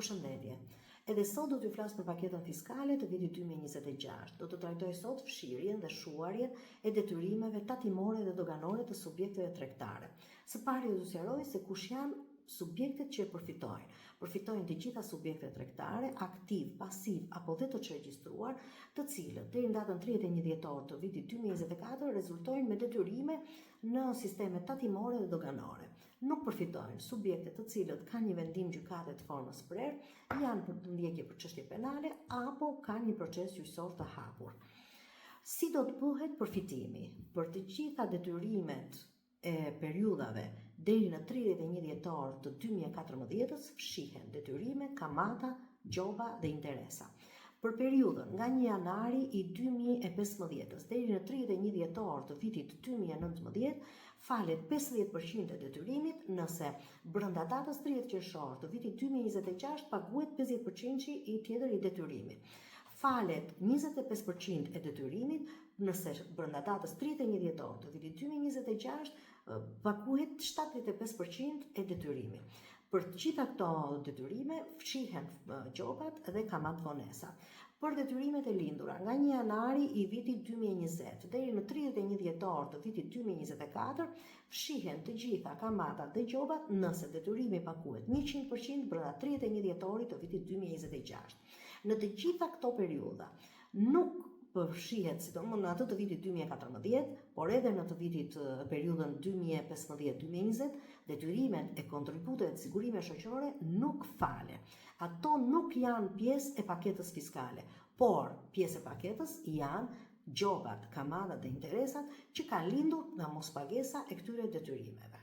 Përshëndetje. Edhe sot do t'ju flas për paketën fiskale të vitit 2026. Do të trajtoj sot fshirjen dhe shuarjen e detyrimeve tatimore dhe doganore të subjekteve tregtare. Së pari do t'ju sqaroj se kush janë subjektet që përfitojnë. Përfitojnë të gjitha subjektet tregtare, aktiv, pasiv apo dhe të çregjistruar, të cilët deri në datën 31 dhjetor të vitit 2024 rezultojnë me detyrime në sisteme tatimore dhe doganore. Nuk përfitojnë subjektet të cilët kanë një vendim gjykate të formës prerë, janë për ndjekje për çështje penale apo kanë një proces gjyqësor të hapur. Si do të bëhet përfitimi? Për të gjitha detyrimet e periudhave deri në 31 dhjetor të 2014 fshihen detyrime, kamata, gjoba dhe interesa. Për periudhën nga 1 janari i 2015 deri në 31 dhjetor të vitit 2019 falet 50% e detyrimit, nëse brenda datës 30 qershor të vitit 2026 paguhet 50% i tjetër i detyrimit. Falet 25% e detyrimit, nëse brenda datës 31 dhjetor të vitit 2026 paguhet 75% e detyrimit. Për të gjitha këto detyrime fshihen gjobat dhe kamat vonesat. Për detyrimet e lindura nga 1 janari i vitit 2020 deri në 31 dhjetor të vitit 2024 fshihen të gjitha kamatat dhe gjobat nëse detyrimi paguhet 100% brenda 31 dhjetorit të vitit 2026. Në të gjitha këto periudha nuk përfshihet sidomos në atë të vitit 2014, por edhe në të vitit periudhën 2015-2020, detyrimet e kontributeve të sigurime shoqërore nuk falen. Ato nuk janë pjesë e paketës fiskale, por pjesë e paketës janë gjobat, kamatat dhe interesat që kanë lindur nga mospagesa e këtyre detyrimeve.